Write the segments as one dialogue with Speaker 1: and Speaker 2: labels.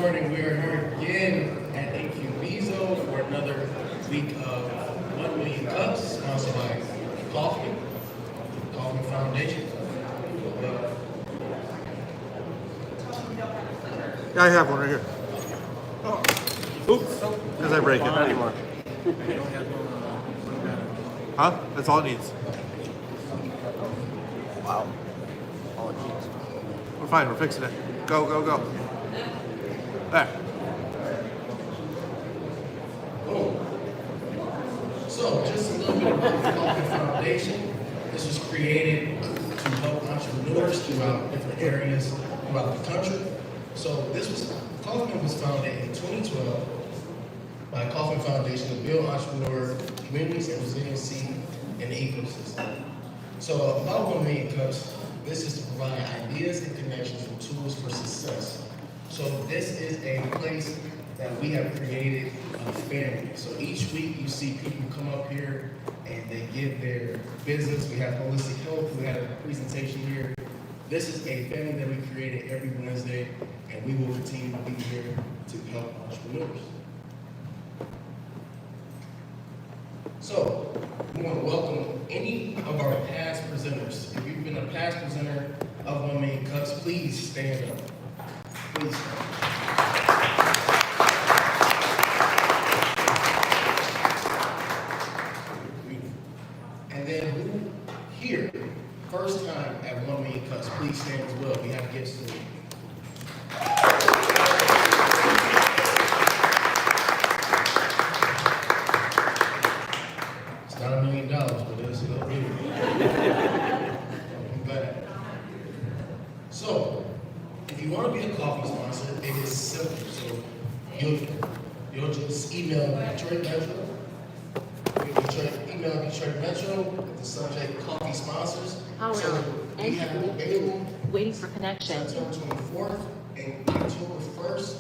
Speaker 1: morning. We are here again at Incubizo for another week of 1 million cups, sponsored by Coffee Foundation.
Speaker 2: Yeah, I have one right here. Oh. Oops. As I break it. Not anymore. Huh? That's all it needs.
Speaker 3: Wow. All it needs.
Speaker 2: We're fine. We're fixing it. Go, go, go. There.
Speaker 1: So, just a little bit about the Coffee Foundation. This was created to help entrepreneurs throughout different areas throughout the country. So, Coffee was founded in 2012 by Coffee Foundation to build entrepreneur communities and resiliency in the ecosystem. So, about 1 million cups, this is to provide ideas and connections and tools for success. So this is a place that we have created a family. So each week you see people come up here and they give their business. We have holistic health. We had a presentation here. This is a family that we created every Wednesday, and we will continue to be here to help entrepreneurs. So we want to welcome any of our past presenters. If you've been a past presenter of 1 Million Cups, please stand up. Please stand up. And then who here, first time at 1 Million Cups, please stand as well. We have gifts for you. It's not $1 million, but it's a little bit. I'm glad. So, if you want to be a coffee sponsor, it is simple. So, you'll just email DetroitMetro. Email DetroitMetro with the subject coffee sponsors. So we have available
Speaker 4: waiting for connection.
Speaker 1: September 24th and October 1st.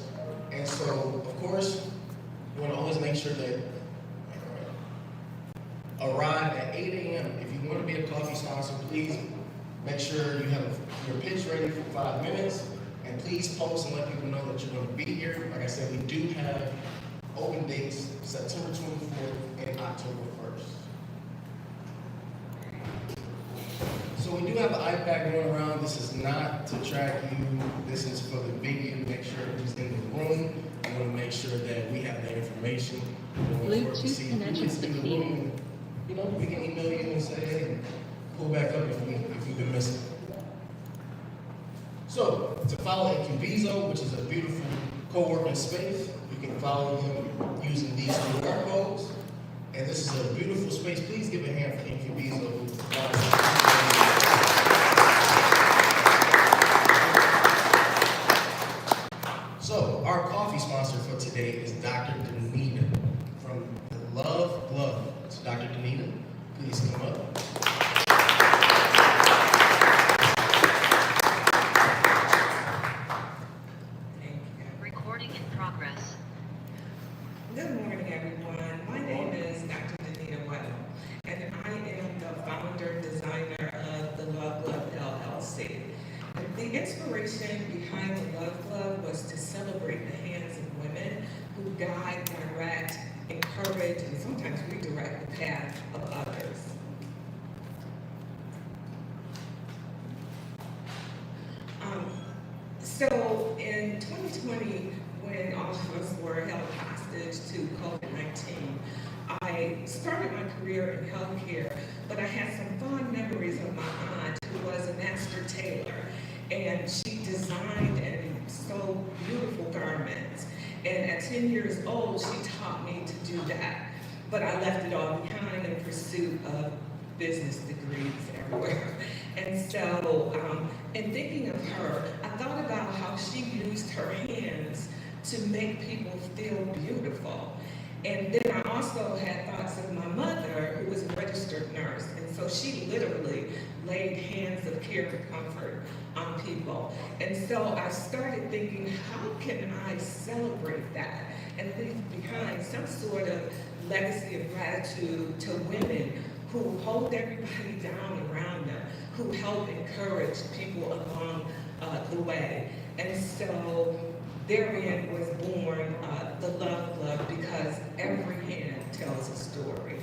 Speaker 1: And so, of course, you want to always make sure that arrive at 8 a.m. If you want to be a coffee sponsor, please make sure you have your pitch ready for 5 minutes. And please post and let people know that you're going to be here. Like I said, we do have open dates September 24th and October 1st. So we do have an iPad going around. This is not to track you. This is for the video. Make sure who's in the room. I want to make sure that we have the information.
Speaker 4: Bluetooth connection succeeded.
Speaker 1: You know, we can email you and say, hey, pull back up if you've been missing. So, to follow Incubizo, which is a beautiful co-working space, you can follow them using these QR codes. And this is a beautiful space. Please give a hand for Incubizo. So, our coffee sponsor for today is Dr. Danita from the Love Glove. So, Dr. Danita, please come up.
Speaker 4: Recording in progress.
Speaker 5: Good morning, everyone. My name is Dr. Danita Weddle, and I am the founder and designer of the Love Glove LLC. And the inspiration behind the Love Glove was to celebrate the hands of women who guide, direct, encourage, and sometimes redirect the path of others. So in 2020, when all of us were held hostage to COVID-19, I started my career in healthcare, but I had some fond memories of my aunt who was a master tailor, and she designed and sewed beautiful garments. And at 10 years old, she taught me to do that, but I left it all behind in pursuit of business degrees everywhere. And so, in thinking of her, I thought about how she used her hands to make people feel beautiful. And then I also had thoughts of my mother, who was a registered nurse. And so she literally laid hands of care and comfort on people. And so I started thinking, how can I celebrate that and leave behind some sort of legacy of gratitude to women who hold everybody down around them, who help encourage people along the way. And so therein was born the Love Club, because every hand tells a story.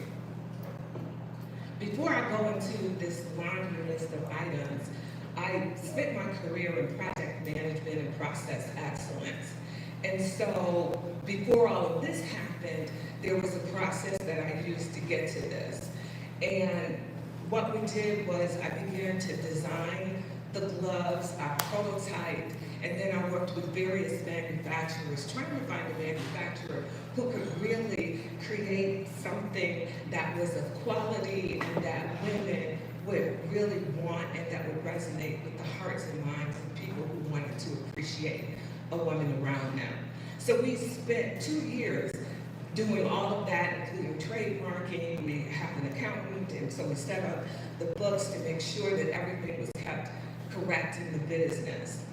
Speaker 5: Before I go into this laundry list of items, I spent my career in project management and process excellence. And so before all of this happened, there was a process that I used to get to this. And what we did was I began to design the gloves, I prototyped, and then I worked with various manufacturers, trying to find a manufacturer who could really create something that was of quality and that women would really want and that would resonate with the hearts and minds of people who wanted to appreciate a woman around them. So we spent 2 years doing all of that, including trademarking. We have an accountant, and so we set up the books to make sure that everything was kept correct in the business.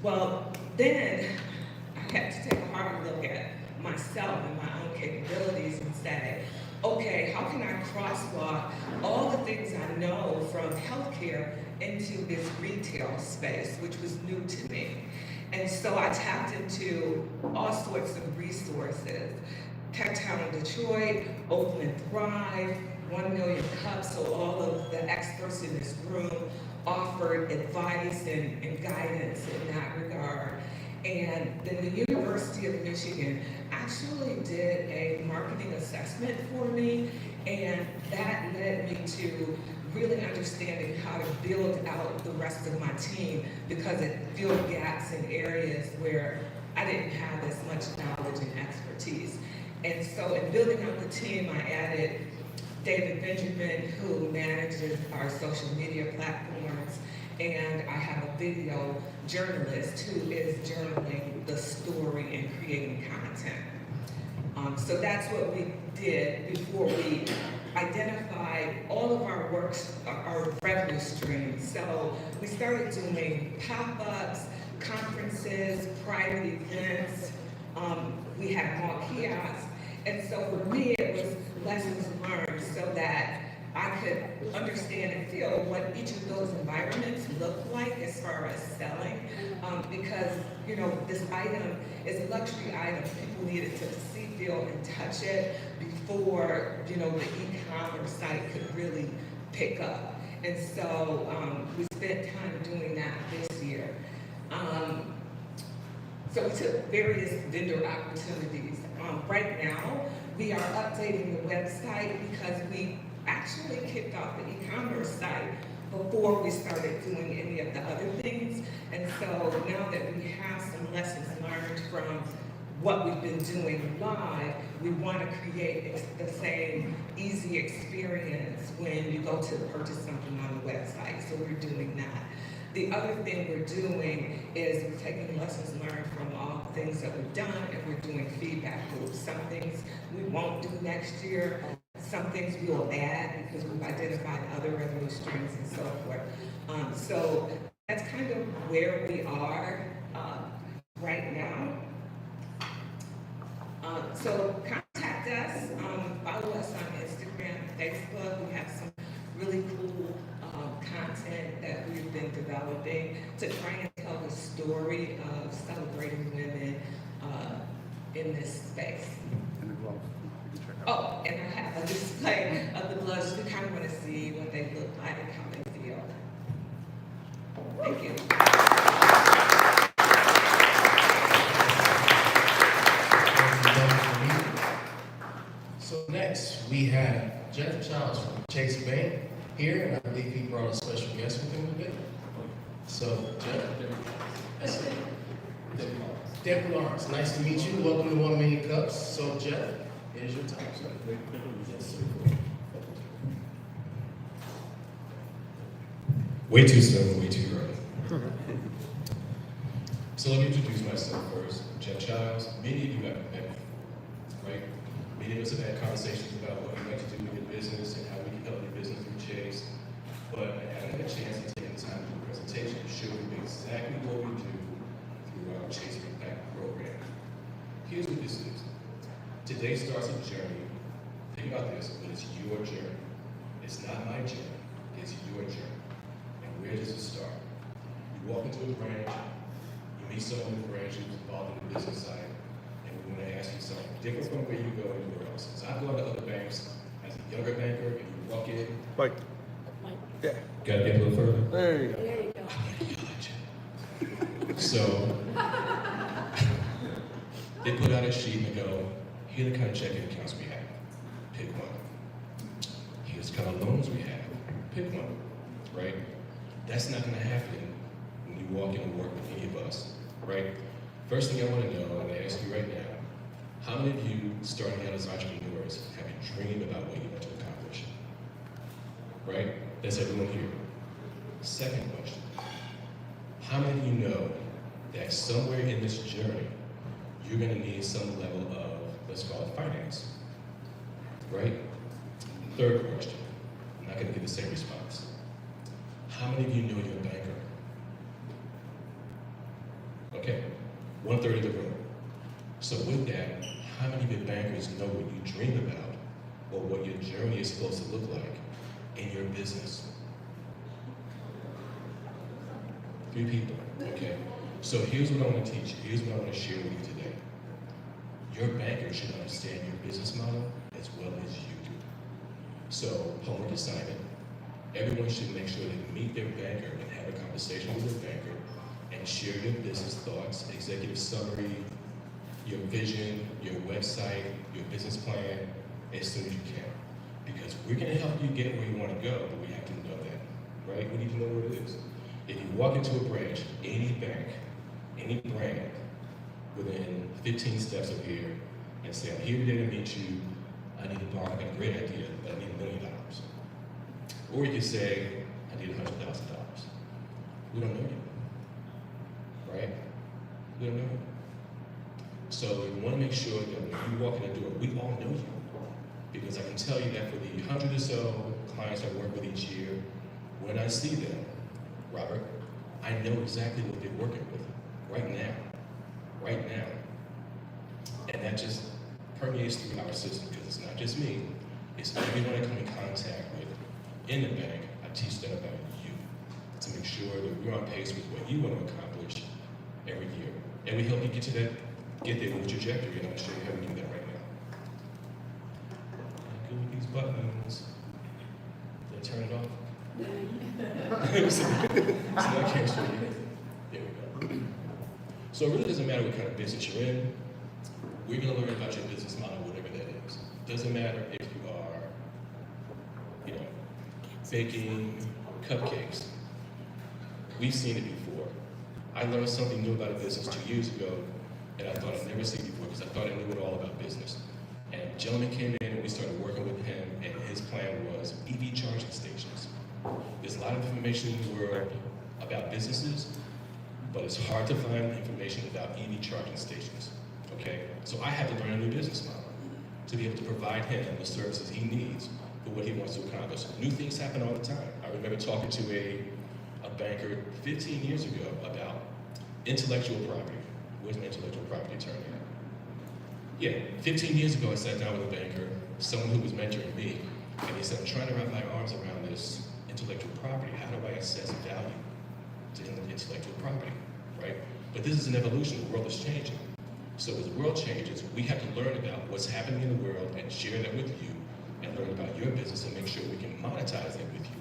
Speaker 5: Well, then I had to take a hard look at myself and my own capabilities and say, okay, how can I crosswalk all the things I know from healthcare into this retail space, which was new to me. And so I tapped into all sorts of resources. Tech Town in Detroit, Oakland Thrive, 1 Million Cups, so all of the experts in this room offered advice and guidance in that regard. And then the University of Michigan actually did a marketing assessment for me, and that led me to really understanding how to build out the rest of my team, because it filled gaps in areas where I didn't have as much knowledge and expertise. And so in building out the team, I added David Benjamin, who manages our social media platforms, and I have a video journalist who is journaling the story and creating content. So that's what we did before we identified all of our works, our revenue streams. So we started doing pop-ups, conferences, private events. We had mall kiosks. And so for me, it was lessons learned so that I could understand and feel what each of those environments look like as far as selling. Because, you know, this item is a luxury item. People needed to see, feel, and touch it before, you know, the e-commerce site could really pick up. And so we spent time doing that this year. So we took various vendor opportunities. Right now, we are updating the website because we actually kicked off the e-commerce site before we started doing any of the other things. And so now that we have some lessons learned from what we've been doing live, we want to create the same easy experience when you go to purchase something on the website. So we're doing that. The other thing we're doing is we're taking lessons learned from all the things that we've done, and we're doing feedback loops. Some things we won't do next year, some things we will add because we've identified other revenue streams and so forth. So that's kind of where we are right now. So contact us, follow us on Instagram, Facebook. We have some really cool content that we've been developing to try and tell the story of celebrating women in this space.
Speaker 2: And the gloves. You can check out.
Speaker 5: Oh, and I have a display of the gloves. We kind of want to see what they look like and how they feel. Thank you.
Speaker 1: So next, we have Jennifer Childs from Chase Bank here, and I believe he brought a special guest with him today. So, Jeff, Debbie Lawrence, nice to meet you. Welcome to 1 Million Cups. So, Jeff, here's your time, sir. Yes, sir.
Speaker 6: Way too soon, way too early. So let me introduce myself first. I'm Jeff Childs. Many of you have met me, right? Many of us have had conversations about what we like to do with your business and how we can help your business through Chase. But I haven't had a chance to take the time to do a presentation to show you exactly what we do through our Chase Impact program. Here's what this is. Today starts a journey. Think about this, but it's your journey. It's not my journey, it's your journey. And where does it start? You walk into a branch, you meet someone in the branch who's involved in the business side, and we want to ask you something different from where you go anywhere else. Because I've gone to other banks as a younger banker, and you walk in,
Speaker 2: Mike. Yeah.
Speaker 6: gotta get a little further.
Speaker 2: There you go.
Speaker 6: So they put out a sheet and they go, here are the kind of checking accounts we have. Pick one. Here's the kind of loans we have. Pick one. Right? That's not going to happen when you walk in and work with any of us. Right? First thing I want to know, and I ask you right now, how many of you starting out as entrepreneurs have a dream about what you want to accomplish? Right? That's everyone here. Second question. How many of you know that somewhere in this journey, you're going to need some level of, let's call it finance? Right? Third question. I'm not going to get the same response. How many of you know you're a banker? Okay. 1/3 of the room. So with that, how many of your bankers know what you dream about or what your journey is supposed to look like in your business? 3 people, okay? So here's what I want to teach you. Here's what I want to share with you today. Your banker should understand your business model as well as you do. So, homework assignment. Everyone should make sure they meet their banker and have a conversation with their banker and share your business thoughts, executive summary, your vision, your website, your business plan as soon as you can. Because we're going to help you get where you want to go, but we have to know that, right? We need to know what it is. If you walk into a branch, any bank, any brand, within 15 steps of here, and say, I'm here today to meet you, I need to borrow, I got a great idea, but I need $1 million. Or you could say, I need $100,000. We don't know you, right? We don't know you. So we want to make sure that when you walk in the door, we all know you. Because I can tell you that for the 100 or so clients I work with each year, when I see them, Robert, I know exactly what they're working with right now. Right now. And that just permeates through our system because it's not just me, it's everyone I come in contact with in the bank. I teach them about you to make sure that we're on pace with what you want to accomplish every year. And we help you get there with the trajectory, and I'll show you how we do that right now. Good with these buttons. Did I turn it off? So I can't show you. There we go. So it really doesn't matter what kind of business you're in. We're going to learn about your business model, whatever that is. Doesn't matter if you are, baking cupcakes. We've seen it before. I learned something new about a business 2 years ago that I thought I'd never seen before because I thought I knew it all about business. And a gentleman came in and we started working with him, and his plan was EV charging stations. There's a lot of information in the world about businesses, but it's hard to find information about EV charging stations, okay? So I had to learn a new business model to be able to provide him the services he needs for what he wants to accomplish. New things happen all the time. I remember talking to a banker 15 years ago about intellectual property. Where's my intellectual property attorney at? Yeah, 15 years ago I sat down with a banker, someone who was mentoring me, and he said, I'm trying to wrap my arms around this intellectual property. How do I assess value to intellectual property, right? But this is an evolution. The world is changing. So as the world changes, we have to learn about what's happening in the world and share that with you and learn about your business and make sure we can monetize it with you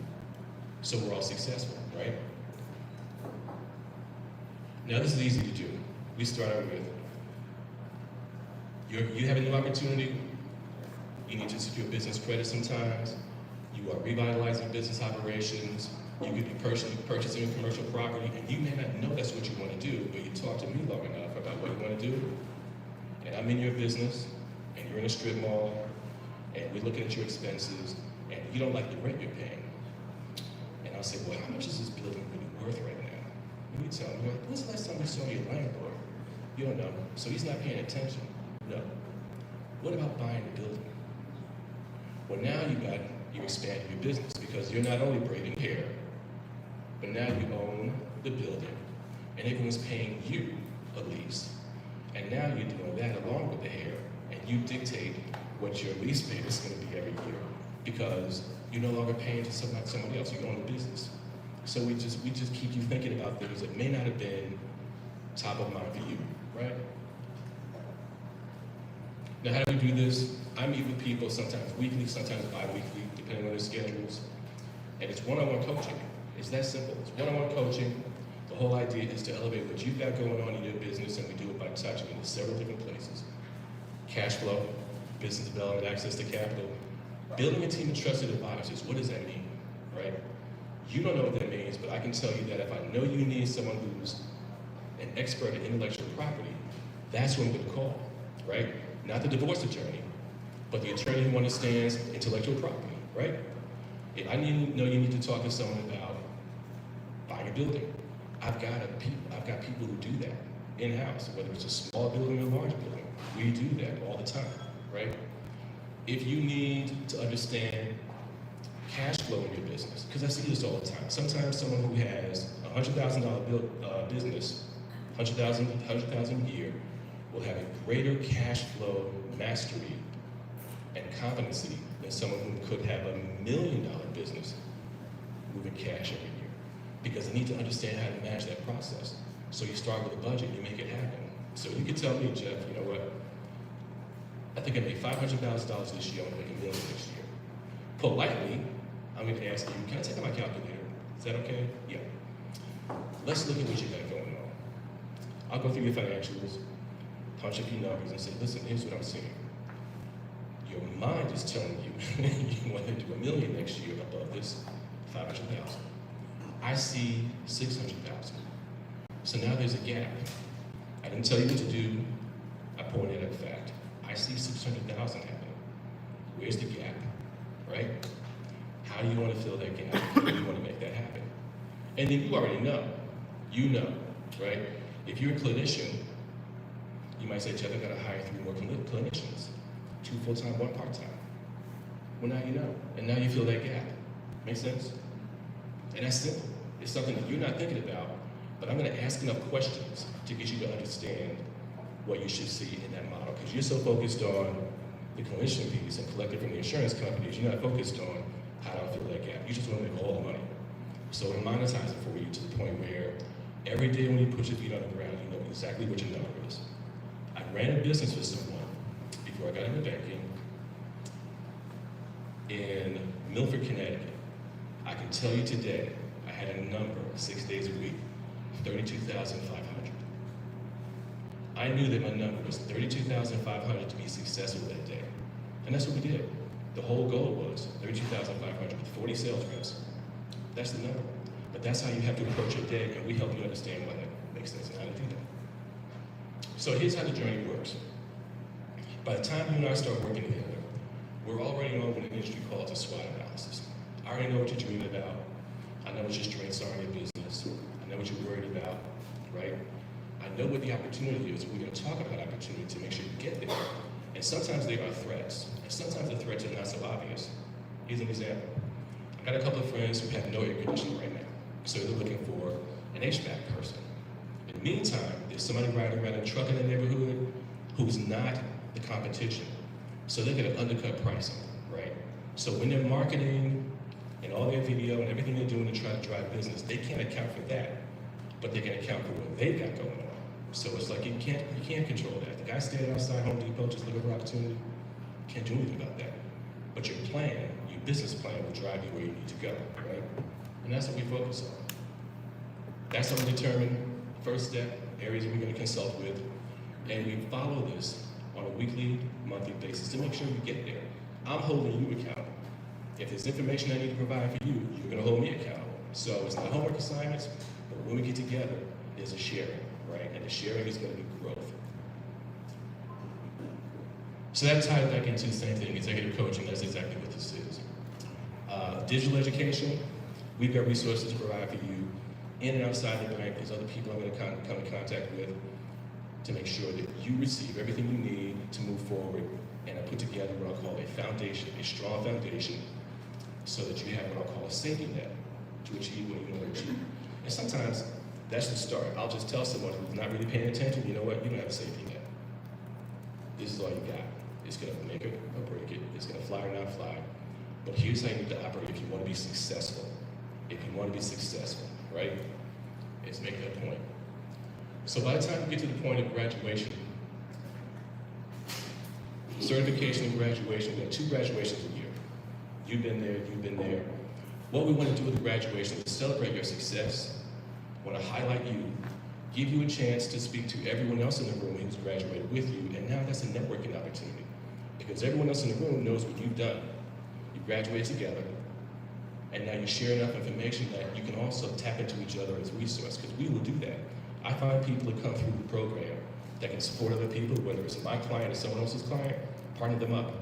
Speaker 6: so we're all successful, right? Now this is easy to do. We started with, you have a new opportunity, you need to secure business credit sometimes, you are revitalizing business operations, you could be purchasing a commercial property, and you may not know that's what you want to do, but you talk to me long enough about what you want to do, and I'm in your business, and you're in a strip mall, and we're looking at your expenses, and you don't like the rent you're paying. And I'll say, well, how much is this building really worth right now? And you tell me, when's the last time you saw your landlord? You don't know, so he's not paying attention. No. What about buying the building? Well, now you expanded your business because you're not only braiding hair, but now you own the building, and everyone's paying you a lease. And now you're doing that along with the hair, and you dictate what your lease payment is going to be every year because you're no longer paying to somebody else. You own the business. So we just keep you thinking about things that may not have been top of mind for you, right? Now, how do we do this? I meet with people sometimes weekly, sometimes bi-weekly, depending on their schedules. And it's one-on-one coaching. It's that simple. It's one-on-one coaching. The whole idea is to elevate what you've got going on in your business, and we do it by touching into several different places. Cash flow, business development, access to capital, building a team of trusted advisors. What does that mean, right? You don't know what that means, but I can tell you that if I know you need someone who's an expert in intellectual property, that's who I'm going to call, right? Not the divorce attorney, but the attorney who understands intellectual property, right? If I know you need to talk to someone about buying a building, I've got people who do that in-house, whether it's a small building or a large building. We do that all the time, right? If you need to understand cash flow in your business, because I see this all the time. Sometimes someone who has a $100,000 business, $100,000 a year, will have a greater cash flow mastery and competency than someone who could have $1 million business moving cash every year. Because they need to understand how to manage that process. So you start with a budget, you make it happen. So you can tell me, Jeff, you know what? I think I made $500,000 this year, I'm gonna make $1 million next year. Politely, I'm gonna ask you, can I take out my calculator? Is that okay? Yeah. Let's look at what you got going on. I'll go through your financials, punch a few numbers and say, listen, here's what I'm seeing. Your mind is telling you you want to do $1 million next year above this 500,000. I see 600,000. So now there's a gap. I didn't tell you what to do. I pointed at a fact. I see 600,000 happening. Where's the gap, right? How do you want to fill that gap? How do you want to make that happen? And then you already know. You know, right? If you're a clinician, you might say, Jeff, I gotta hire 3 more clinicians. 2 full-time, 1 part-time. Well, now you know. And now you fill that gap. Make sense? And that's simple. It's something that you're not thinking about, but I'm gonna ask enough questions to get you to understand what you should see in that model. Because you're so focused on the clinician piece and collecting from the insurance companies, you're not focused on how do I fill that gap. You just wanna make all the money. So we'll monetize it for you to the point where every day when you put your feet on the ground, you know exactly what your number is. I ran a business for someone before I got into banking in Milford, Connecticut. I can tell you today, I had a number 6 days a week, 32,500. I knew that my number was 32,500 to be successful that day. And that's what we did. The whole goal was 32,500 with 40 sales reps. That's the number. But that's how you have to approach your day, and we help you understand why that makes sense and how to do that. So here's how the journey works. By the time you and I start working together, we're already on what an industry calls a SWOT analysis. I already know what you're dreaming about. I know what your strengths are in your business. I know what you're worried about, right? I know what the opportunity is. We're going to talk about opportunity to make sure you get there. And sometimes they are threats. And sometimes the threats are not so obvious. Here's an example. I got a couple of friends who have no air conditioning right now. So they're looking for an HVAC person. In the meantime, there's somebody riding around a truck in the neighborhood who's not the competition. So they're going to undercut pricing, right? So when they're marketing and all their video and everything they're doing to try to drive business, they can't account for that, but they can account for what they've got going on. So it's like you can't control that. The guy standing outside Home Depot just looking for opportunity, can't do anything about that. But your plan, your business plan will drive you where you need to go, right? And that's what we focus on. That's how we determine first step, areas we're going to consult with, and we follow this on a weekly, monthly basis to make sure we get there. I'm holding you accountable. If there's information I need to provide for you, you're going to hold me accountable. So it's not homework assignments, but when we get together, there's a sharing, right? And the sharing is going to be growth. So that ties back into the same thing, executive coaching. That's exactly what this is. Digital education, we've got resources to provide for you in and outside the bank. There's other people I'm going to come in contact with to make sure that you receive everything you need to move forward. And I put together what I'll call a foundation, a strong foundation, so that you have what I'll call a safety net to achieve what you want to achieve. And sometimes that's the start. I'll just tell someone who's not really paying attention, you know what, you don't have a safety net. This is all you got. It's going to make it or break it. It's going to fly or not fly. But here's how you need to operate if you want to be successful. If you want to be successful, right? Let's make that point. So by the time you get to the point of graduation, certification and graduation, we have 2 graduations a year. You've been there, you've been there. What we want to do with the graduation is celebrate your success. I want to highlight you, give you a chance to speak to everyone else in the room who's graduated with you, and now that's a networking opportunity. Because everyone else in the room knows what you've done. You graduated together, and now you share enough information that you can also tap into each other as a resource, because we will do that. I find people that come through the program that can support other people, whether it's my client or someone else's client, partner them up.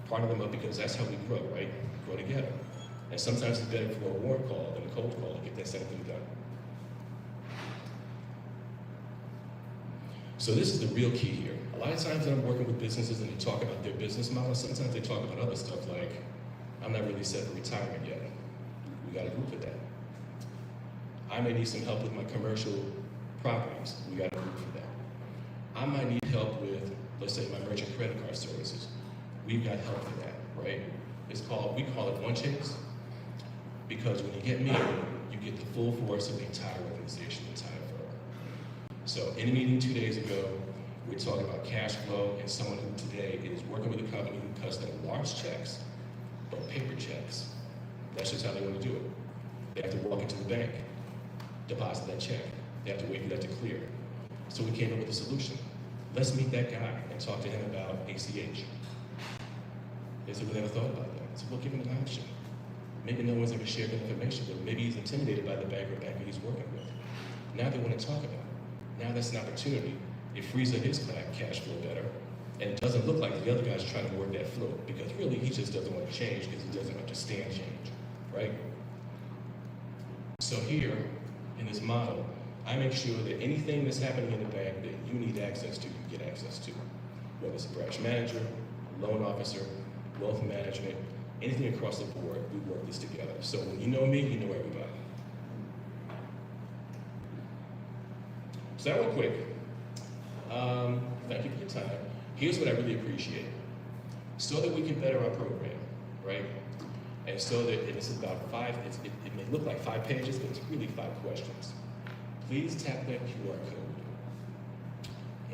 Speaker 6: Partner them up because that's how we grow, right? Grow together. And sometimes it's better for a warm call than a cold call to get that same thing done. So this is the real key here. A lot of times when I'm working with businesses and they talk about their business model, sometimes they talk about other stuff like, I'm not really set for retirement yet. We got a group for that. I may need some help with my commercial properties. We got a group for that. I might need help with, let's say, my merchant credit card services. We've got help for that, right? We call it One Chase, because when you get me, you get the full force of the entire organization, the entire firm. So in a meeting 2 days ago, we're talking about cash flow and someone who today is working with a company who cuts them large checks, but paper checks. That's just how they want to do it. They have to walk into the bank, deposit that check. They have to wait for that to clear. So we came up with a solution. Let's meet that guy and talk to him about ACH. They said, we never thought about that. So we'll give him an option. Maybe no one's ever shared that information, but maybe he's intimidated by the banker he's working with. Now they want to talk about it. Now that's an opportunity. It frees up his cash flow better, and it doesn't look like the other guy's trying to work that flow, because really he just doesn't want to change because he doesn't understand change, right? So here, in this model, I make sure that anything that's happening in the bank that you need access to, you get access to. Whether it's a branch manager, a loan officer, wealth management, anything across the board, we work this together. So when you know me, you know everybody. So that went quick. Thank you for your time. Here's what I really appreciate. So that we can better our program, right? And so that it's about it may look like 5 pages, but it's really 5 questions. Please tap that QR code.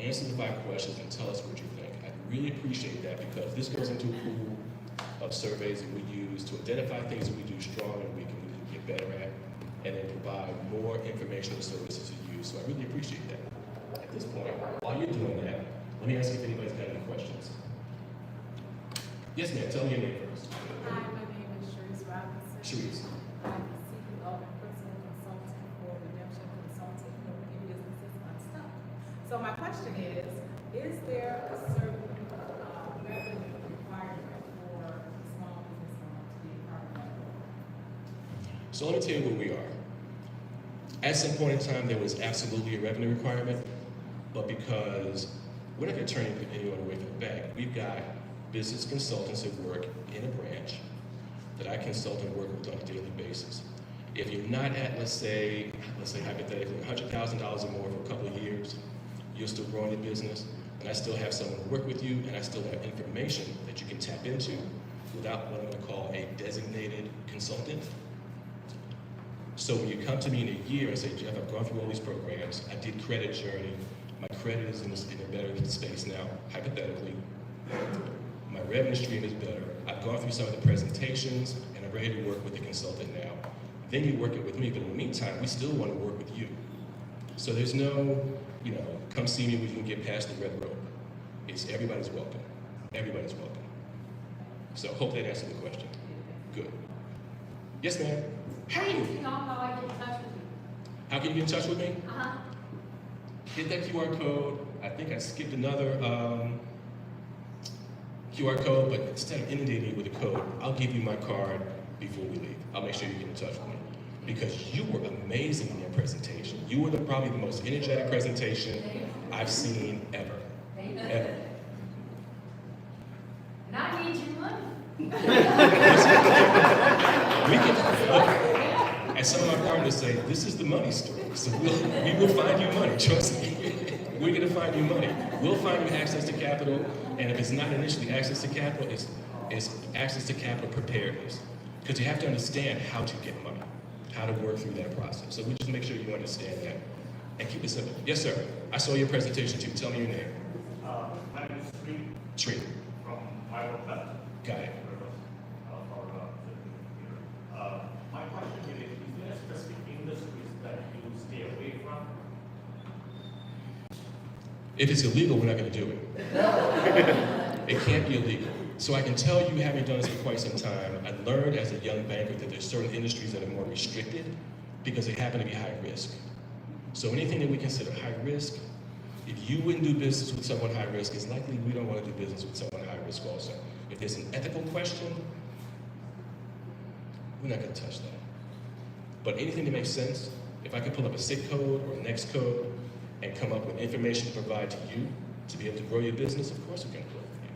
Speaker 6: Answer the 5 questions and tell us what you think. I really appreciate that, because this goes into a pool of surveys that we use to identify things that we do strong and we can get better at, and then provide more informational services to you. So I really appreciate that. At this point, while you're doing that, let me ask you if anybody's got any questions. Yes, ma'am. Tell me your name first.
Speaker 7: Hi, my name is Sharice Robinson.
Speaker 6: Sharice.
Speaker 7: I'm the CEO and principal consultant for Redemption Consulting for businesses unstuck. So my question is there a certain revenue requirement for a small business owner to be a part of that program?
Speaker 6: So let me tell you where we are. At some point in time, there was absolutely a revenue requirement, but because we're not going to turn anyone away from the bank, we've got business consultants that work in a branch that I consult and work with on a daily basis. If you're not at, let's say hypothetically, $100,000 or more for a couple of years, you're still growing your business, and I still have someone to work with you, and I still have information that you can tap into without what I'm going to call a designated consultant. So when you come to me in a year and say, Jeff, I've gone through all these programs, I did credit journey, my credit is in a better space now, hypothetically, my revenue stream is better, I've gone through some of the presentations, and I'm ready to work with the consultant now. Then you're working with me, but in the meantime, we still want to work with you. So there's no, come see me when you can get past the red rope. It's everybody's welcome. Everybody's welcome. So hope that answered the question. Good. Yes, ma'am. Hey!
Speaker 7: You know how I get in touch with you?
Speaker 6: How can you get in touch with me?
Speaker 7: Uh-huh.
Speaker 6: Hit that QR code. I think I skipped another QR code, but instead of inundating you with a code, I'll give you my card before we leave. I'll make sure you get in touch with me. Because you were amazing in your presentation. You were probably the most energetic presentation I've seen ever. Ever.
Speaker 7: And I need your money.
Speaker 6: We can look, and some of our partners say, this is the money story. So we will find you money, trust me. We're gonna find you money. We'll find you access to capital, and if it's not initially access to capital, it's access to capital preparedness. Because you have to understand how to get money, how to work through that process. So we just make sure you understand that. And keep it simple. Yes, sir. I saw your presentation too. Tell me your name.
Speaker 2: My name is Sri
Speaker 6: Tree.
Speaker 2: from Iowa.
Speaker 6: Got it.
Speaker 2: My question is there specific industries that you stay away from?
Speaker 6: If it's illegal, we're not going to do it. It can't be illegal. So I can tell you, having done this for quite some time, I learned as a young banker that there's certain industries that are more restricted because they happen to be high risk. So anything that we consider high risk, if you wouldn't do business with someone high risk, it's likely we don't want to do business with someone high risk also. If there's an ethical question, we're not going to touch that. But anything that makes sense, if I could pull up a SIC code or a NEXT code and come up with information to provide to you to be able to grow your business, of course we can grow with you.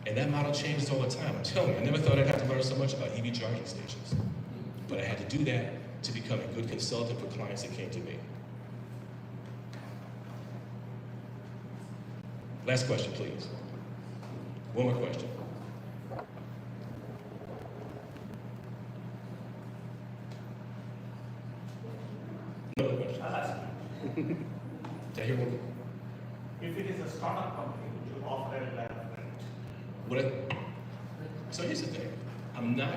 Speaker 6: And that model changes all the time. I'm telling you, I never thought I'd have to learn so much about EV charging stations. But I had to do that to become a good consultant for clients that came to me. Last question, please. One more question. Another question.
Speaker 2: I'll ask you.
Speaker 6: Did I hear one?
Speaker 2: If it is a startup company, would you offer a line of credit?
Speaker 6: So here's the thing. I'm not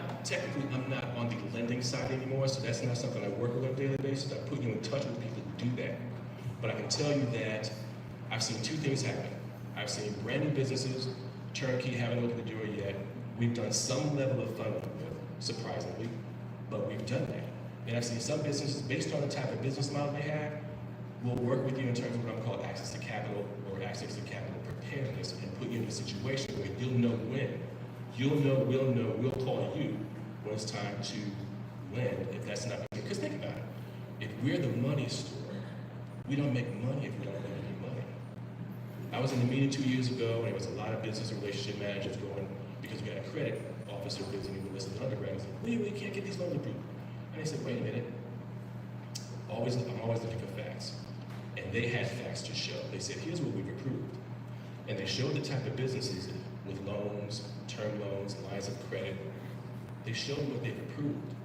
Speaker 6: on the lending side anymore, so that's not something I work with on a daily basis. I put you in touch with people who do that. But I can tell you that I've seen two things happen. I've seen brand new businesses, turnkey, haven't opened the door yet. We've done some level of funding with, surprisingly, but we've done that. And I've seen some businesses, based on the type of business model they have, will work with you in terms of what I'm called access to capital or access to capital preparedness and put you in a situation where you'll know when. You'll know, we'll call you when it's time to lend if that's not the case. Because think about it. If we're the money store, we don't make money if we don't lend any money. I was in a meeting 2 years ago, and there was a lot of business and relationship managers going, because we had a credit officer visiting the list of undergrads, like, we can't get these loans approved. And they said, wait a minute. I'm always looking for facts. And they had facts to show. They said, here's what we've approved. And they showed the type of businesses with loans, term loans, lines of credit. They showed what they've approved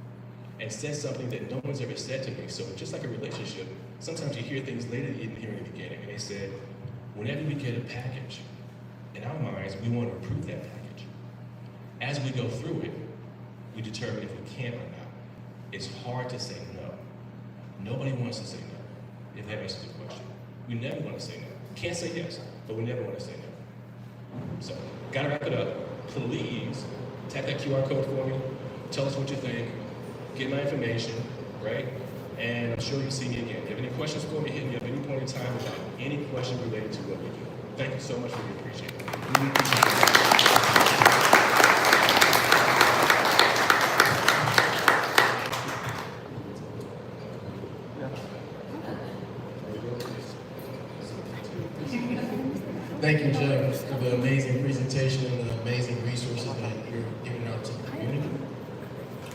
Speaker 6: and said something that no one's ever said to me. So just like a relationship, sometimes you hear things later that you didn't hear in the beginning. And they said, whenever we get a package, in our minds, we want to approve that package. As we go through it, we determine if we can or not. It's hard to say no. Nobody wants to say no, if that answers the question. We never want to say no. Can't say yes, but we never want to say no. So, gotta wrap it up. Please tap that QR code for me. Tell us what you think. Get my information, right? And I'm sure you'll see me again. If you have any questions for me, hit me up at any point in time about any question related to what we do. Thank you so much. We appreciate it. Really appreciate it.
Speaker 1: Thank you, Jeff, for the amazing presentation and the amazing resources that you're giving out to the community.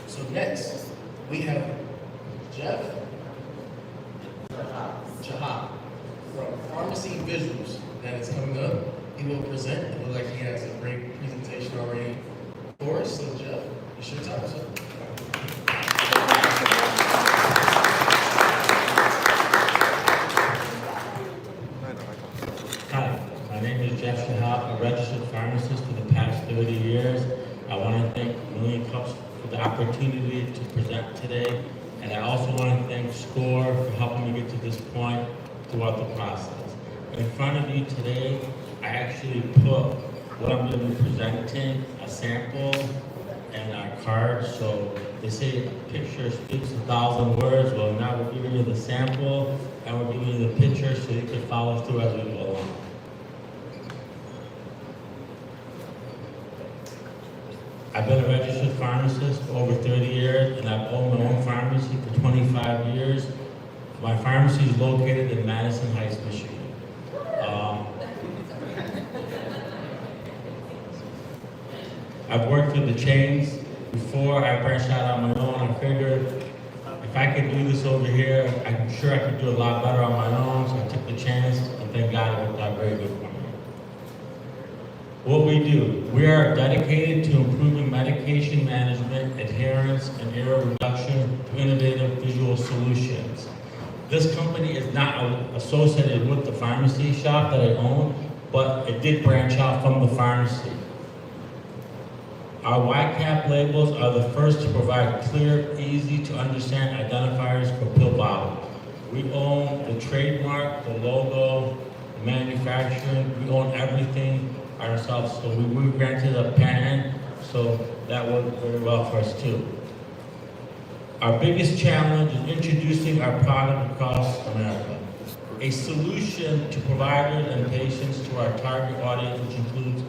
Speaker 1: So next, we have Jeff Chehab from Pharmacy Visuals that is coming up. He will present. It looks like he has a great presentation already for us. So Jeff, it's your time, sir.
Speaker 8: Hi, my name is Jeff Chehab, a registered pharmacist for the past 30 years. I want to thank Million Cups for the opportunity to present today, and I also want to thank SCORE for helping me get to this point throughout the process. In front of you today, I actually put what I'm going to be presenting, a sample, and our card. So they say a picture speaks 1,000 words. Well, now we're giving you the sample, and we're giving you the picture so you can follow through as we go along. I've been a registered pharmacist for over 30 years, and I've owned my own pharmacy for 25 years. My pharmacy is located in Madison Heights, Michigan. I've worked with the chains before. I branched out on my own. I figured if I could do this over here, I'm sure I could do a lot better on my own, so I took the chance, and thank God it worked out very good for me. What we do, we are dedicated to improving medication management, adherence, and error reduction through innovative visual solutions. This company is not associated with the pharmacy shop that I own, but it did branch out from the pharmacy. Our YCAP labels are the first to provide clear, easy to understand identifiers for pill bottles. We own the trademark, the logo, the manufacturing, we own everything ourselves. So we were granted a patent, so that worked very well for us too. Our biggest challenge is introducing our product across America. A solution to providers and patients to our target audience, which includes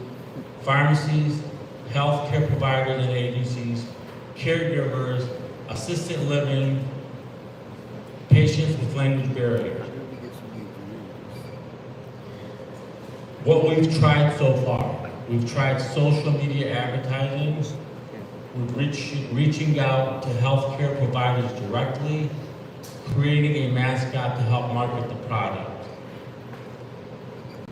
Speaker 8: pharmacies, healthcare providers and agencies, caregivers, assisted living, patients with language barriers. What we've tried so far, we've tried social media advertising, we're reaching out to healthcare providers directly, creating a mascot to help market the product.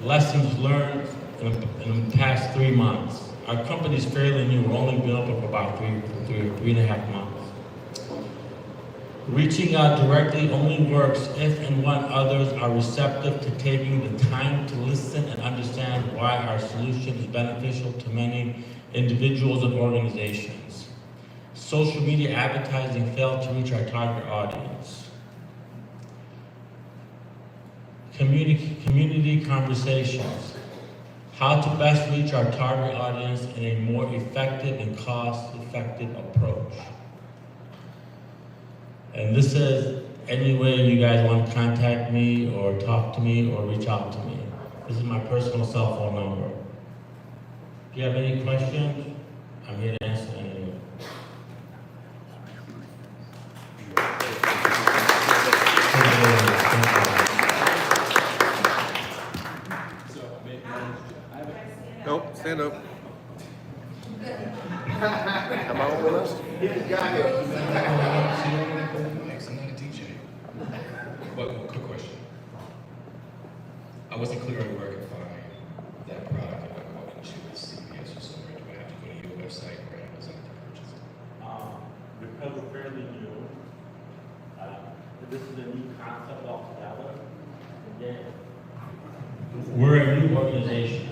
Speaker 8: Lessons learned in the past 3 months. Our company is fairly new. We've only been open for about three and a half months. Reaching out directly only works if and when others are receptive to taking the time to listen and understand why our solution is beneficial to many individuals and organizations. Social media advertising failed to reach our target audience. Community conversations. How to best reach our target audience in a more effective and cost-effective approach. And this is any way you guys want to contact me or talk to me or reach out to me. This is my personal cell phone number. If you have any questions, I'm here to answer any of them.
Speaker 3: Nope, stand up. Come on with us.
Speaker 6: I'm not a DJ. But quick question. I wasn't clear on where I could find that product if I walk into CVS or somewhere. Do I have to go to your website or Amazon to purchase it?
Speaker 8: Because we're fairly new, this is a new concept altogether. Again, we're a new organization.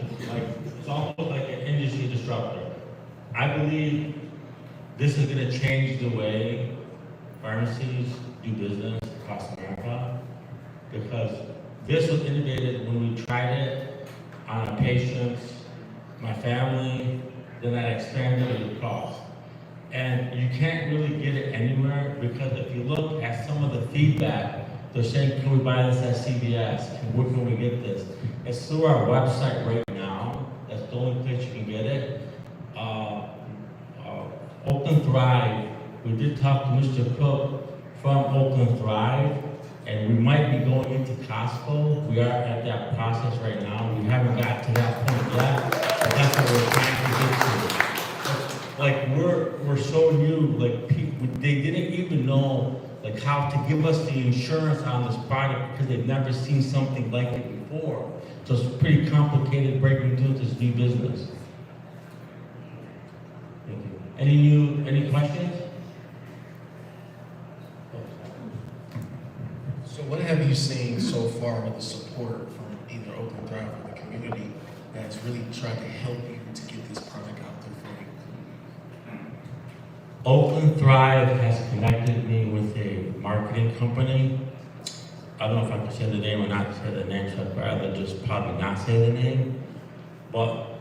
Speaker 8: It's almost like an industry disruptor. I believe this is going to change the way pharmacies do business across America, because this was innovated when we tried it on our patients, my family, then I expanded it across. And you can't really get it anywhere, because if you look at some of the feedback, they're saying, can we buy this at CVS? Where can we get this? It's through our website right now. That's the only place you can get it. Oakland Thrive, we did talk to Mr. Cook from Oakland Thrive, and we might be going into Costco. We are at that process right now. We haven't got to that point yet, but that's what we're trying to get to. Like, we're so new, like, people, they didn't even know like how to give us the insurance on this product because they've never seen something like it before. So it's pretty complicated breaking into this new business. Thank you. Any questions?
Speaker 1: So what have you seen so far with the support from either Oakland Thrive or the community that's really tried to help you to get this product out there for you?
Speaker 8: Oakland Thrive has connected me with a marketing company. I don't know if I can say the name or not say the name, so I'd rather just probably not say the name. But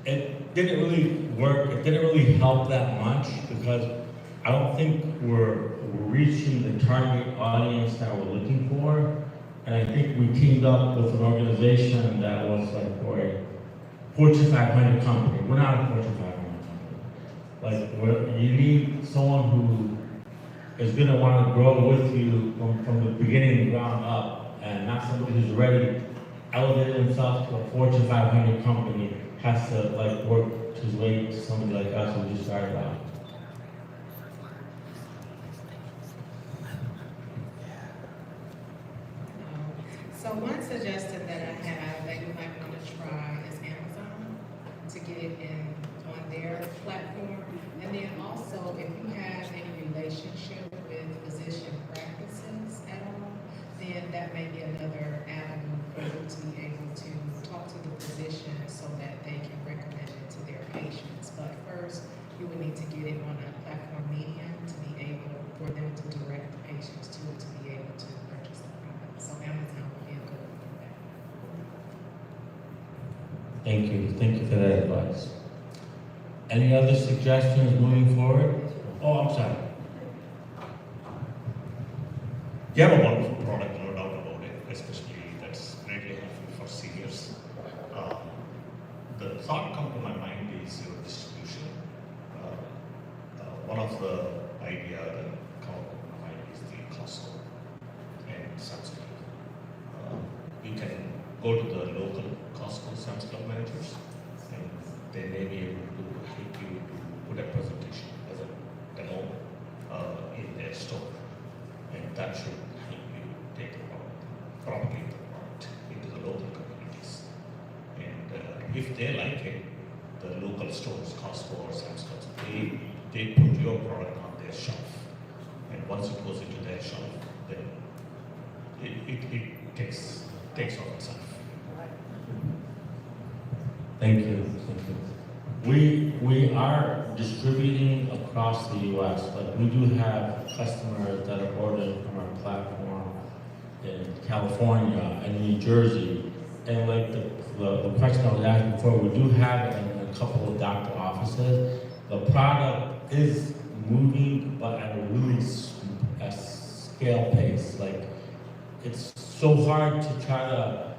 Speaker 8: it didn't really work. It didn't really help that much because I don't think we're reaching the target audience that we're looking for. And I think we teamed up with an organization that was like for a Fortune 500 company. We're not a Fortune 500 company. Like, you need someone who is going to want to grow with you from the beginning, ground up, and not somebody who's already elevated himself to a Fortune 500 company has to like work his way to somebody like us who just started out.
Speaker 7: So one suggestion that I have that you might want to try is Amazon to get it in on their platform. And then also, if you have any relationship with physician practices at all, then that may be another avenue for you to be able to talk to the physician so that they can recommend it to their patients. But first, you would need to get it on a platform medium to be able for them to direct the patients to be able to purchase the product. So Amazon would be a good one for that.
Speaker 8: Thank you for that advice. Any other suggestions moving forward? Oh, I'm sorry.
Speaker 2: You have a wonderful product, no doubt about it, especially that's greatly helpful for seniors. The thought come to my mind is your distribution. One of the idea that come to my mind is the Costco and Sam's Club. You can go to the local Costco Sam's Club managers, and they may be able to help you to put a presentation as a demo in their store, and that should help you take the product, propagate the product into the local communities. And if they like it, the local stores, Costco or Sam's Club, they put your product on their shelf, and once it goes into their shelf, then it takes off itself.
Speaker 8: Thank you. We are distributing across the U.S., but we do have customers that are ordering from our platform in California and New Jersey. And like the question I was asking before, we do have it in a couple of doctor offices. The product is moving, but at a really scale pace. Like, it's so hard to try to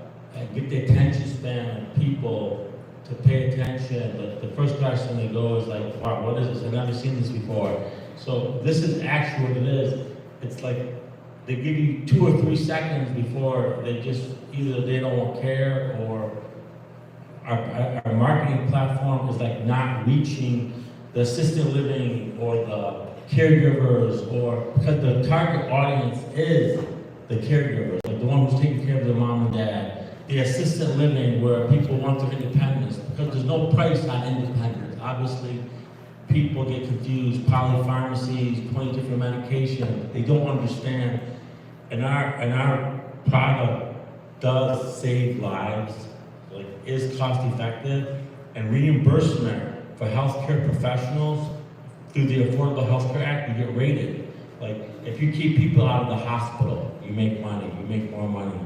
Speaker 8: get the attention span of people to pay attention. The first question they go is like, wow, what is this? I've never seen this before. So this is actually what it is. It's like they give you 2 or 3 seconds before they just, either they don't care or our marketing platform is like not reaching the assisted living or the caregivers, or because the target audience is the caregivers, like the one who's taking care of their mom and dad. The assisted living where people want their independence, because there's no price on independence. Obviously, people get confused, polypharmacies, 20 different medications, they don't understand. And our product does save lives, like is cost effective, and reimbursement for healthcare professionals through the Affordable Health Care Act, you get rated. Like, if you keep people out of the hospital, you make money, you make more money.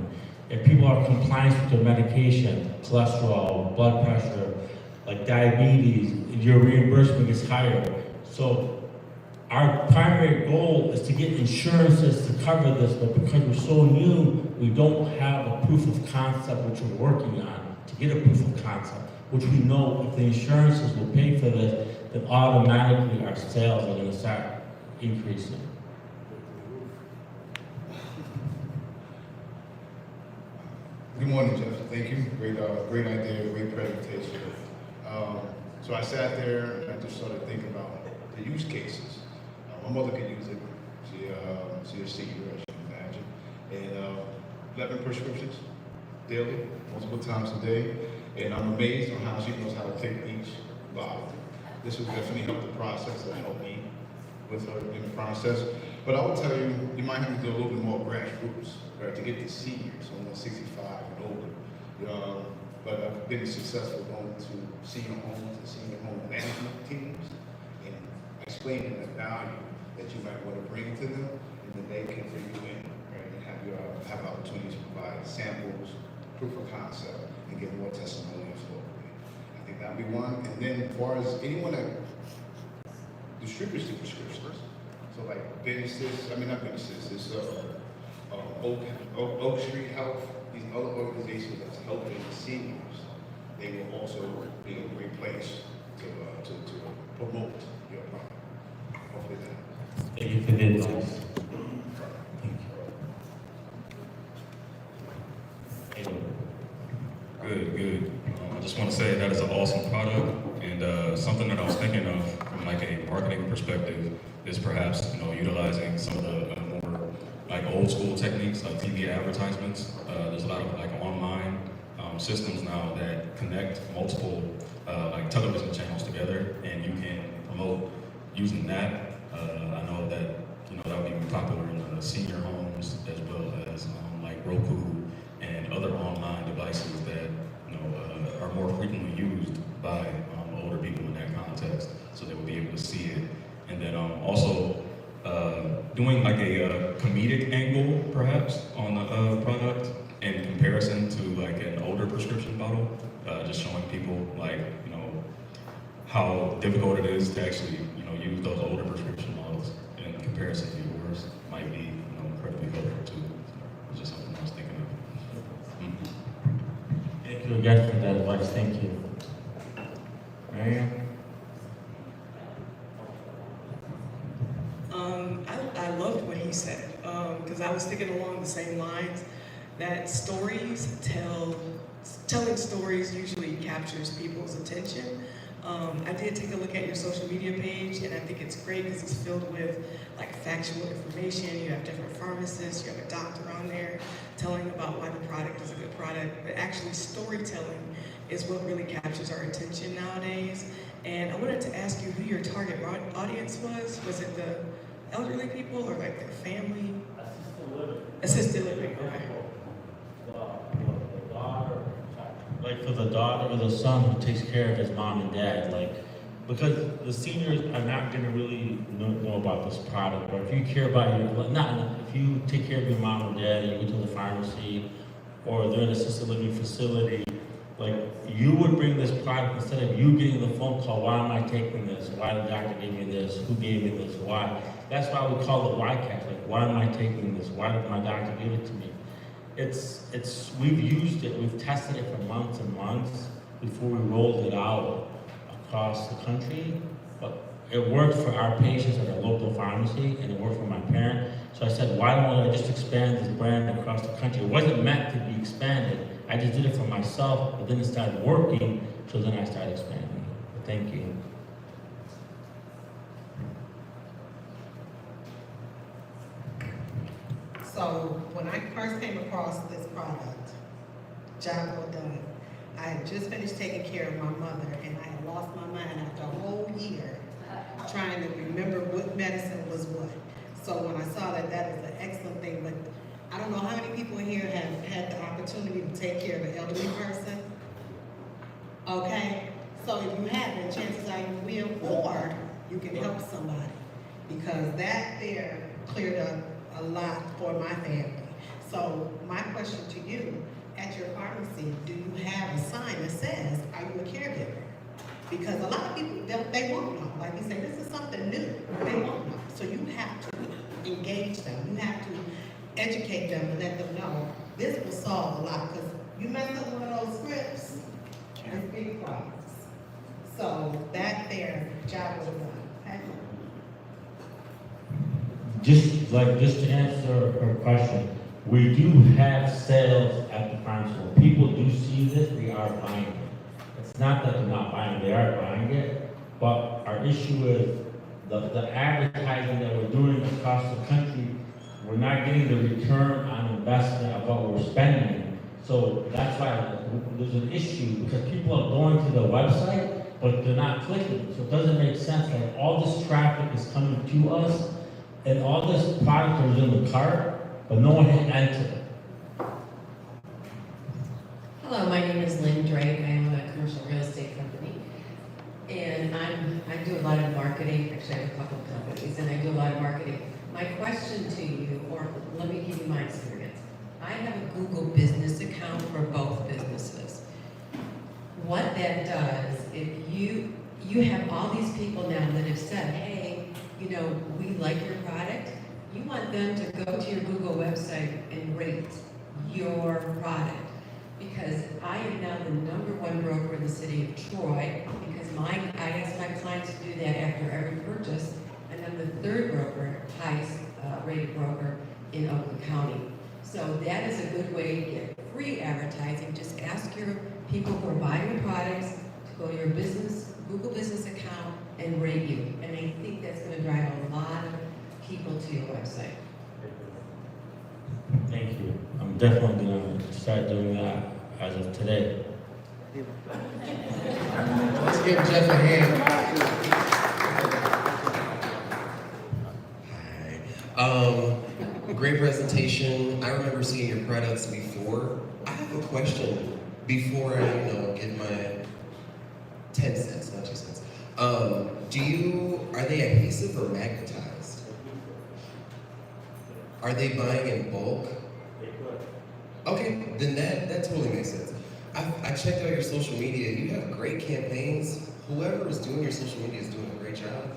Speaker 8: If people are compliant with their medication, cholesterol, blood pressure, like diabetes, your reimbursement is higher. So our primary goal is to get insurances to cover this, but because we're so new, we don't have a proof of concept, which we're working on to get a proof of concept, which we know if the insurances will pay for this, then automatically our sales are going to start increasing.
Speaker 9: Good morning, Jeff. Thank you. Great idea, great presentation. So I sat there and I just started thinking about the use cases. My mother could use it. She's a senior, as you can imagine. And 11 prescriptions daily, multiple times a day. And I'm amazed on how she knows how to take each bottle. This will definitely help the process and help me with her in the process. But I will tell you, you might have to do a little bit more grassroots, right, to get the seniors, almost 65 and older. But I've been successful going to senior homes and senior home management teams and explaining the value that you might want to bring to them, and then they can bring you in, right, and have opportunities to provide samples, proof of concept, and get more testimonials locally. I think that'd be one. And then as far as anyone that distributes the prescriptions, so like it's Oak Street Health, these other organizations that's helping the seniors, they will also be a great place to promote your product. Hopefully that.
Speaker 8: Thank you for the advice.
Speaker 10: Good. I just want to say that is an awesome product, and something that I was thinking of from like a marketing perspective is perhaps utilizing some of the more like old school techniques like TV advertisements. There's a lot of like online systems now that connect multiple like television channels together, and you can promote using that. I know that that would be popular in the senior homes as well as like Roku and other online devices that are more frequently used by older people in that context, so they will be able to see it. And then also doing like a comedic angle perhaps on the product in comparison to like an older prescription bottle, just showing people like how difficult it is to actually use those older prescription bottles in comparison to yours might be incredibly helpful too. It's just something I was thinking of.
Speaker 8: Thank you again for that advice. Thank you. Mariam?
Speaker 11: I loved what he said, because I was thinking along the same lines, that telling stories usually captures people's attention. I did take a look at your social media page, and I think it's great because it's filled with like factual information. You have different pharmacists, you have a doctor on there telling about why the product is a good product, but actually storytelling is what really captures our attention nowadays. And I wanted to ask you who your target audience was. Was it the elderly people or like their family? Assisted living, okay.
Speaker 8: The daughter, like for the daughter or the son who takes care of his mom and dad, like, because the seniors are not going to really know about this product. But if you care about if you take care of your mom or dad and you go to the pharmacy or they're in an assisted living facility, like you would bring this product instead of you getting the phone call, why am I taking this? Why did the doctor give me this? Who gave me this? Why? That's why we call it why catch. Like, why am I taking this? Why did my doctor give it to me? We've used it, we've tested it for months and months before we rolled it out across the country. But it worked for our patients at our local pharmacy and it worked for my parent. So I said, why don't I just expand this brand across the country? It wasn't meant to be expanded. I just did it for myself, but then it started working, so then I started expanding. Thank you.
Speaker 12: So when I first came across this product, job well done. I had just finished taking care of my mother and I had lost my mind after a whole year trying to remember what medicine was what. So when I saw that, that is an excellent thing, but I don't know how many people here have had the opportunity to take care of an elderly person. Okay, so if you haven't, chances are you will, or you can help somebody, because that there cleared up a lot for my family. So my question to you, at your pharmacy, do you have a sign that says, are you a caregiver? Because a lot of people, they won't know. Like you say, this is something new. They won't know. So you have to engage them. You have to educate them and let them know this will solve a lot. Because you mess up one of those scripts, it's big problems. So that there, job was done. Okay?
Speaker 8: Just to answer her question, we do have sales at the pharmacy. When people do see this, they are buying it. It's not that they're not buying it, they are buying it. But our issue is the advertising that we're doing across the country, we're not getting the return on investment of what we're spending. So that's why there's an issue, because people are going to the website, but they're not clicking. So it doesn't make sense that all this traffic is coming to us and all this product is in the cart, but no one hit enter.
Speaker 13: Hello, my name is Lynn Drake. I own a commercial real estate company. And I do a lot of marketing. Actually, I have a couple of companies, and I do a lot of marketing. My question to you, or let me give you my experience. I have a Google business account for both businesses. What that does, if you have all these people now that have said, hey, we like your product, you want them to go to your Google website and rate your product. Because I am now the #1 broker in the city of Troy, because I ask my clients to do that after every purchase, and I'm the 3rd broker, highest rated broker in Oakland County. So that is a good way to get free advertising. Just ask your people who are buying your products to go to your Google business account and rate you. And I think that's going to drive a lot of people to your website.
Speaker 8: Thank you. I'm definitely going to start doing that as of today.
Speaker 1: Let's give Jeff a hand.
Speaker 14: presentation. I remember seeing your products before. I have a question before I, give my 10 cents, not 2 cents. Are they adhesive or magnetized? Are they buying in bulk? Okay, then that totally makes sense. I checked out your social media. You have great campaigns. Whoever is doing your social media is doing a great job.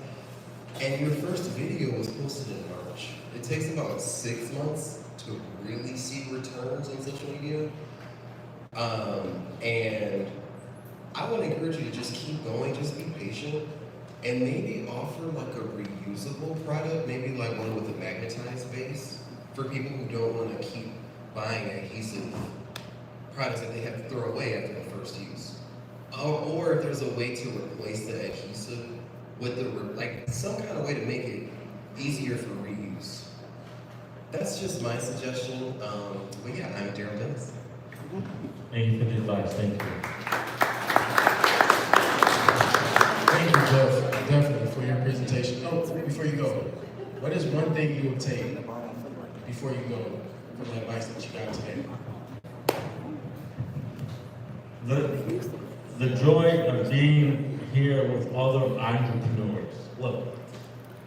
Speaker 14: And your first video was posted in March. It takes about 6 months to really see returns on social media. And I want to encourage you to just keep going, just be patient, and maybe offer like a reusable product, maybe like one with a magnetized base for people who don't want to keep buying adhesive products that they have to throw away after the first use. Or if there's a way to replace the adhesive with some kind of way to make it easier for reuse. That's just my suggestion. But yeah, I'm Daryl Dennis.
Speaker 8: Thank you for the advice. Thank you.
Speaker 1: Thank you, Jeff, definitely, for your presentation. Oh, before you go, what is one thing you would take before you go from the advice that you got today?
Speaker 8: The joy of being here with other entrepreneurs. Look,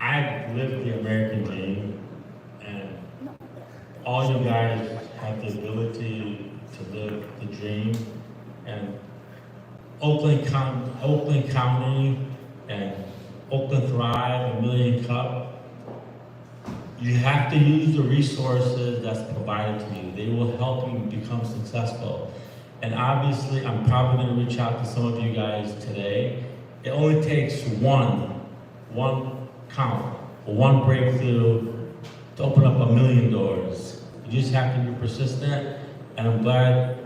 Speaker 8: I've lived the American dream, and all you guys have the ability to live the dream. And Oakland County and Oakland Thrive and Million Cup, you have to use the resources that's provided to you. They will help you become successful. And obviously, I'm probably going to reach out to some of you guys today. It only takes one count, one breakthrough to open up 1 million doors. You just have to be persistent, and I'm glad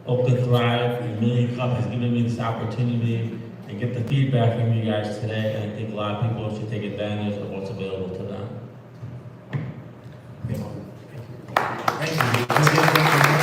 Speaker 8: Oakland Thrive and Million Cup has given me this opportunity and get the feedback from you guys today, and I think a lot of people should take advantage of what's available to them.
Speaker 1: Thank you. Let's give it up for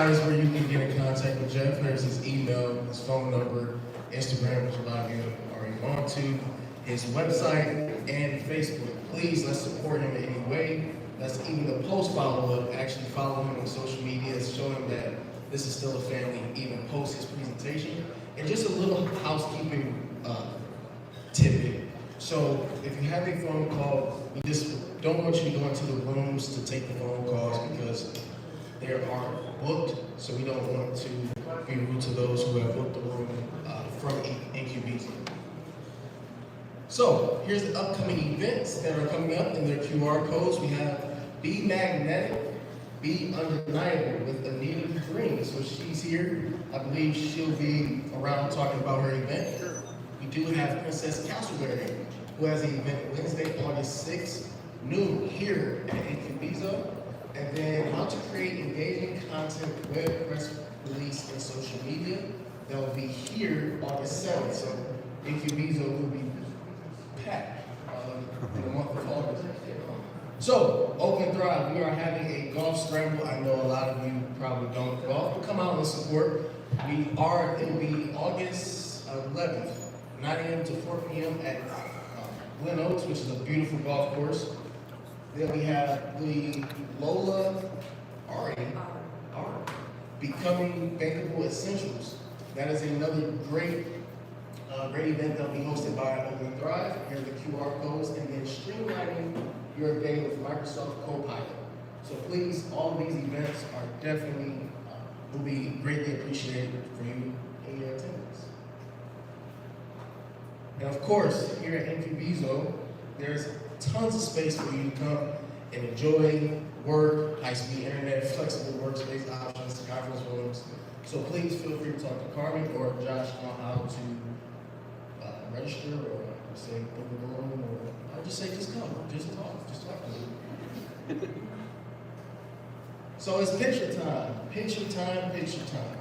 Speaker 1: This is where you can get in contact with Jeff. There's his email, his phone number, Instagram, which a lot of you are already on to, his website, and Facebook. Please, let's support him in any way. Let's even the post follow-up, actually follow him on social media, show him that this is still a family, even post his presentation. And just a little housekeeping tidbit. So if you have a phone call, we just don't want you to go into the rooms to take the phone calls because they are booked, so we don't want to be rude to those who have booked the room from Incubizo. So here's the upcoming events that are coming up in their QR codes. We have Be Magnetic, Be Undeniable with Anita Green. So she's here. I believe she'll be around talking about her event. We do have Princess Castleberry, who has an event Wednesday, August 6th, noon here at Incubizo. And then how to create engaging content, web, press release, and social media. That will be here August 7th. So Incubizo will be packed in the month of August. So, Oakland Thrive, we are having a golf scramble. I know a lot of you probably don't golf, but come out and support. It will be August 11th, 9 a.m. to 4 p.m. at Glen Oaks, which is a beautiful golf course. Then we have the Lola Ari, Becoming Bankable Essentials. That is another great event that will be hosted by Oakland Thrive. Here are the QR codes, and then streamlining your day with Microsoft Copilot. So please, all of these events are definitely, will be greatly appreciated for you in your attendance. And of course, here at Incubizo, there's tons of space for you to come and enjoy work, high-speed internet, flexible workspace options, conference rooms. So please feel free to talk to Carmen or Josh on how to register or say book a room, or I'll just say just come, just talk to me. So it's picture time, picture time, picture time.